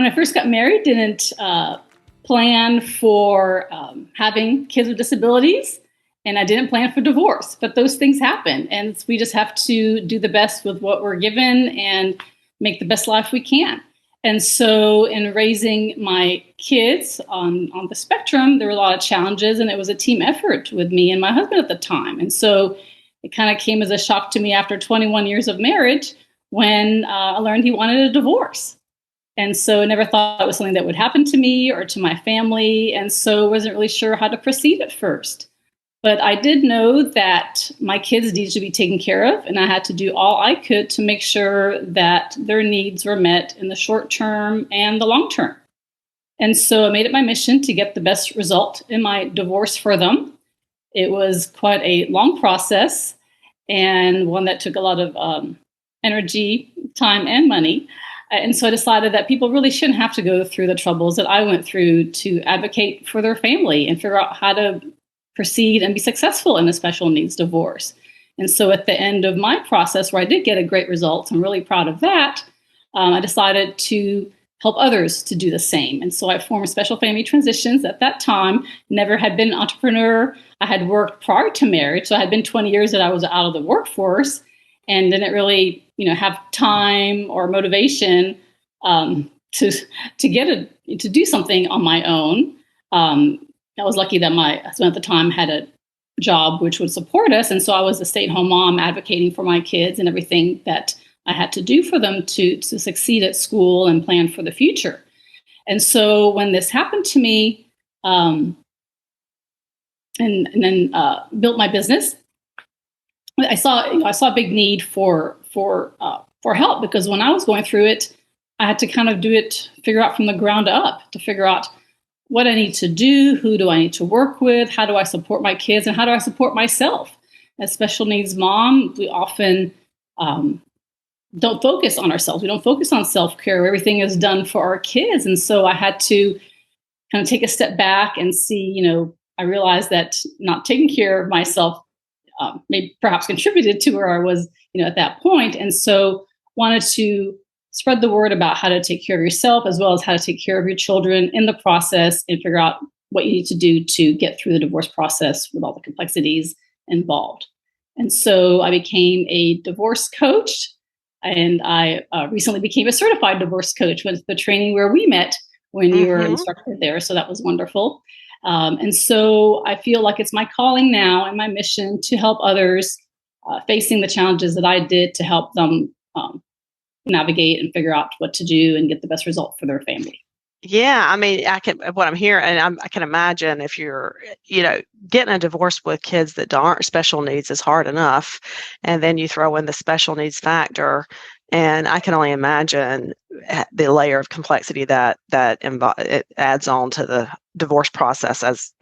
when I first got married, didn't plan for having kids with disabilities, and I didn't plan for divorce. But those things happen, and we just have to do the best with what we're given and make the best life we can. And so in raising my kids on the spectrum, there were a lot of challenges, and it was a team effort with me and my husband at the time. And so it kind of came as a shock to me after 21 years of marriage when I learned he wanted a divorce. And so I never thought it was something that would happen to me or to my family. And so wasn't really sure how to proceed at first. But I did know that my kids needed to be taken care of, and I had to do all I could to make sure that their needs were met in the short term and the long term. And so I made it my mission to get the best result in my divorce for them. It was quite a long process, and one that took a lot of energy, time, and money. And so I decided that people really shouldn't have to go through the troubles that I went through to advocate for their family and figure out how to proceed and be successful in a special needs divorce. And so at the end of my process, where I did get a great result, I'm really proud of that, I decided to help others to do the same. And so I formed Special Family Transitions at that time, never had been an entrepreneur. I had worked prior to marriage, so it had been 20 years that I was out of the workforce and didn't really, have time or motivation to do something on my own. I was lucky that my husband at the time had a job which would support us. And so I was a stay-at-home mom advocating for my kids and everything that I had to do for them to succeed at school and plan for the future. And so when this happened to me, and then built my business, I saw a big need for help, because when I was going through it, I had to kind of figure out from the ground up to figure out what I need to do, who do I need to work with, how do I support my kids, and how do I support myself? As special needs mom, we often don't focus on ourselves. We don't focus on self-care. Everything is done for our kids. And so I had to kind of take a step back and see, I realized that not taking care of myself maybe perhaps contributed to where I was, at that point. And so wanted to spread the word about how to take care of yourself as well as how to take care of your children in the process and figure out what you need to do to get through the divorce process with all the complexities involved. And so I became a divorce coach, and I recently became a certified divorce coach with the training where we met when you were instructor there. So that was wonderful. And so I feel like it's my calling now and my mission to help others facing the challenges that I did to help them navigate and figure out what to do and get the best result for their family. Yeah, I mean, what I'm hearing, and I can imagine if you're, getting a divorce with kids that aren't special needs is hard enough, and then you throw in the special needs factor, and I can only imagine the layer of complexity that it adds on to the divorce process, as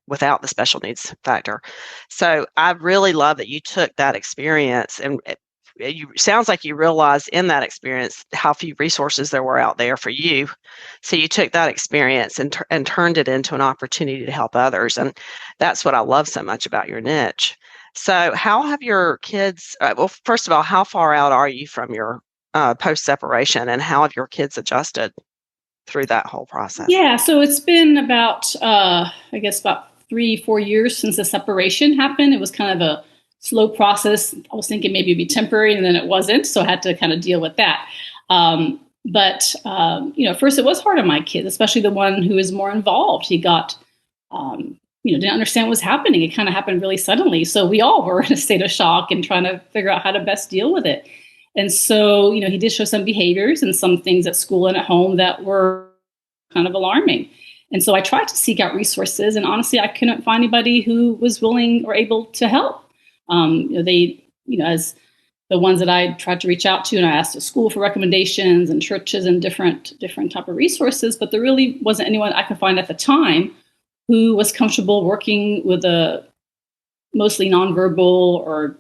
without the special needs factor. So I really love that you took that experience, and you sounds like you realized in that experience how few resources there were out there for you. So you took that experience and turned it into an opportunity to help others. And that's what I love so much about your niche. So how have your kids, well, first of all, how far out are you from your post-separation, and how have your kids adjusted through that whole process? Yeah, so it's been about 3-4 years since the separation happened. It was kind of a slow process. I was thinking maybe it'd be temporary, and then it wasn't. So I had to kind of deal with that. But first it was hard on my kids, especially the one who is more involved. He got, didn't understand what was happening. It kind of happened really suddenly. So we all were in a state of shock and trying to figure out how to best deal with it. And so, he did show some behaviors and some things at school and at home that were kind of alarming. And so I tried to seek out resources, and honestly, I couldn't find anybody who was willing or able to help. As the ones that I tried to reach out to, and I asked the school for recommendations and churches and different type of resources, but there really wasn't anyone I could find at the time who was comfortable working with a mostly nonverbal or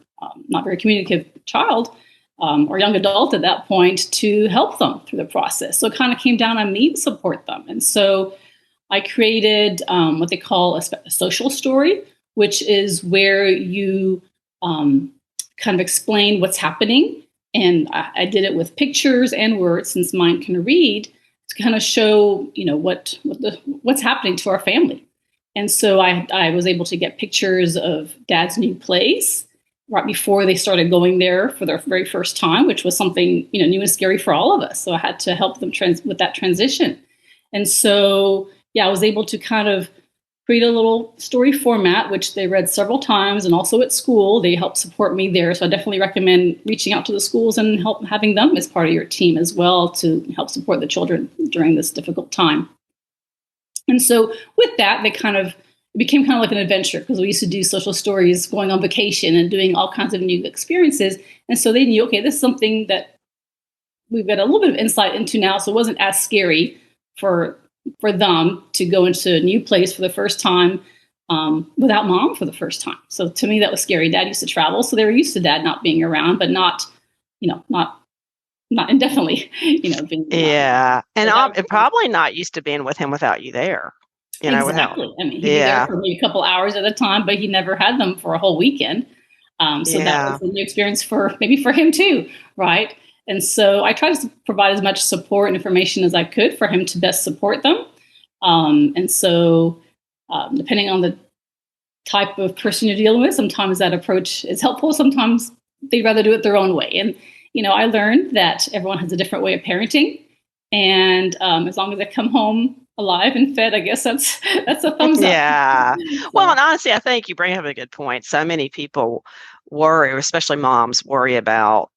not very communicative child or young adult at that point to help them through the process. So it kind of came down on me to support them. And so I created what they call a social story, which is where you kind of explain what's happening. And I did it with pictures and words, since mine can read, to kind of show, what's happening to our family. And so I was able to get pictures of Dad's new place right before they started going there for their very first time, which was something, new and scary for all of us. So I had to help them with that transition. And so, I was able to kind of create a little story format, which they read several times, and also at school, they helped support me there. So I definitely recommend reaching out to the schools and having them as part of your team as well to help support the children during this difficult time. And so with that, it became kind of like an adventure, because we used to do social stories going on vacation and doing all kinds of new experiences. And so they knew, okay, this is something that we've got a little bit of insight into now. So it wasn't as scary for them to go into a new place for the first time without Mom for the first time. So to me, that was scary. Dad used to travel, so they were used to Dad not being around, but not indefinitely, being Yeah. And probably not used to being with him without you there. Exactly. I mean, he'd be there for maybe a couple hours at a time, but he never had them for a whole weekend. So that was a new experience for him too, right? And so I tried to provide as much support and information as I could for him to best support them. And so depending on the type of person you're dealing with, sometimes that approach is helpful. Sometimes they'd rather do it their own way. And, I learned that everyone has a different way of parenting. And as long as they come home alive and fed, I guess that's a thumbs up. Yeah. Well, and honestly, I think you bring up a good point. So many people worry, especially moms, worry about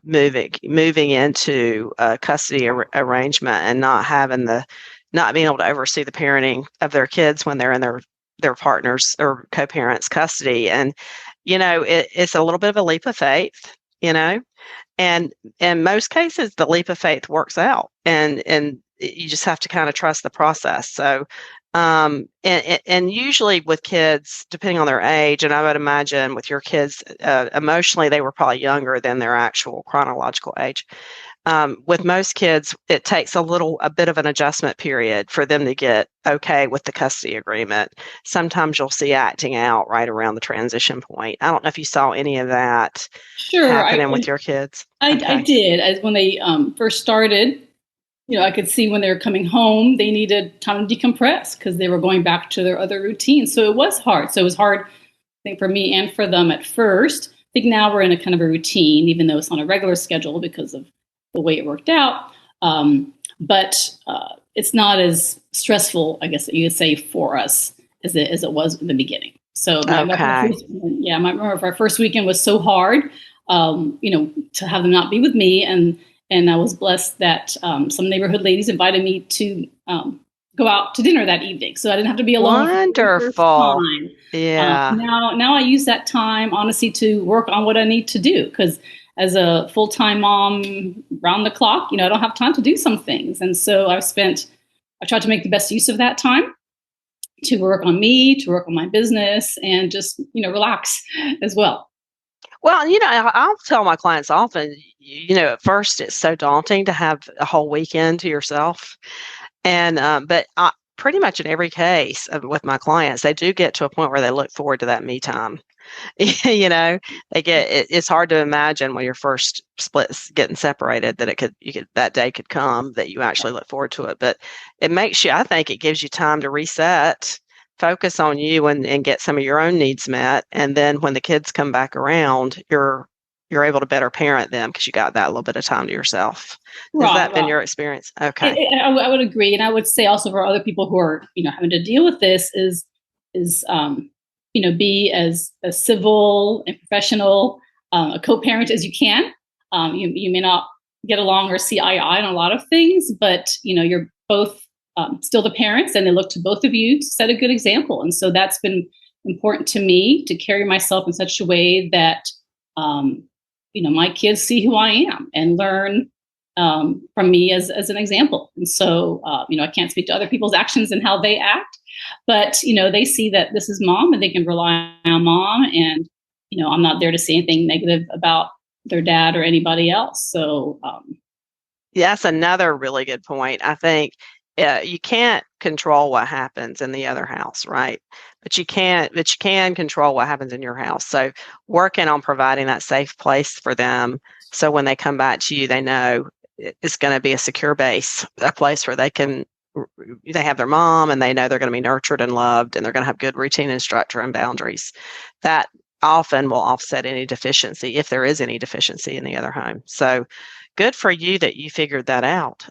moving into a custody arrangement and not being able to oversee the parenting of their kids when they're in their partners or co-parents' custody. And it's a little bit of a leap of faith, and in most cases the leap of faith works out, and you just have to kind of trust the process. So and usually with kids, depending on their age, and I would imagine with your kids, emotionally, they were probably younger than their actual chronological age. With most kids, it takes a bit of an adjustment period for them to get okay with the custody agreement. Sometimes you'll see acting out right around the transition point. I don't know if you saw any of that happening with your kids. I did. When they first started, I could see when they were coming home, they needed time to decompress because they were going back to their other routines. So it was hard. So it was hard, I think, for me and for them at first. I think now we're in a kind of a routine, even though it's on a regular schedule because of the way it worked out. But it's not as stressful, I guess you could say, for us as it was in the beginning. So I remember our first weekend was so hard, to have them not be with me. And I was blessed that some neighborhood ladies invited me to go out to dinner that evening. So I didn't have to be alone. Wonderful. Yeah. Now I use that time, honestly, to work on what I need to do. Because as a full-time mom, round the clock, I don't have time to do some things. And so I tried to make the best use of that time to work on me, to work on my business, and just, relax as well. Well, I'll tell my clients often, at first it's so daunting to have a whole weekend to yourself. And, but pretty much in every case with my clients, they do get to a point where they look forward to that me time. It's hard to imagine when you're first getting separated that that day could come that you actually look forward to it. But I think it gives you time to reset, focus on you and get some of your own needs met. And then when the kids come back around, you're able to better parent them because you got that little bit of time to yourself. Has that been your experience? Okay. I would agree. And I would say also for other people who are, having to deal with this is be as civil and professional, a co-parent as you can. You may not get along or see eye to eye on a lot of things, but, you're both still the parents, and they look to both of you to set a good example. And so that's been important to me, to carry myself in such a way that, my kids see who I am and learn from me as an example. And so, I can't speak to other people's actions and how they act, but, they see that this is Mom and they can rely on Mom. And, I'm not there to say anything negative about their dad or anybody else. So, that's another really good point. I think you can't control what happens in the other house, right? But you can control what happens in your house. So working on providing that safe place for them, so when they come back to you, they know is going to be a secure base, a place where they have their mom and they know they're going to be nurtured and loved and they're going to have good routine and structure and boundaries. That often will offset any deficiency, if there is any deficiency in the other home. So good for you that you figured that out.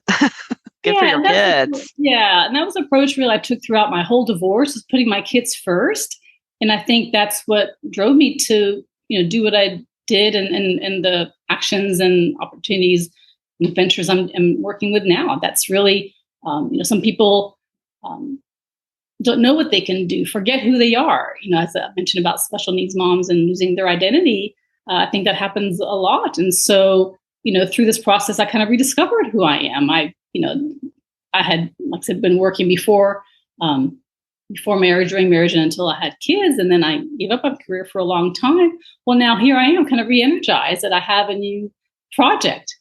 Good for Yeah, your and that's kids. and that was an approach really I took throughout my whole divorce, is putting my kids first. And I think that's what drove me to, do what I did, and the actions and opportunities and ventures I'm working with now. That's really, some people don't know what they can do, forget who they are. As I mentioned about special needs moms and losing their identity, I think that happens a lot. And so, through this process, I kind of rediscovered who I am. I had, like I said, been working before marriage, during marriage, and until I had kids. And then I gave up my career for a long time. Well, now here I am kind of re-energized that I have a new project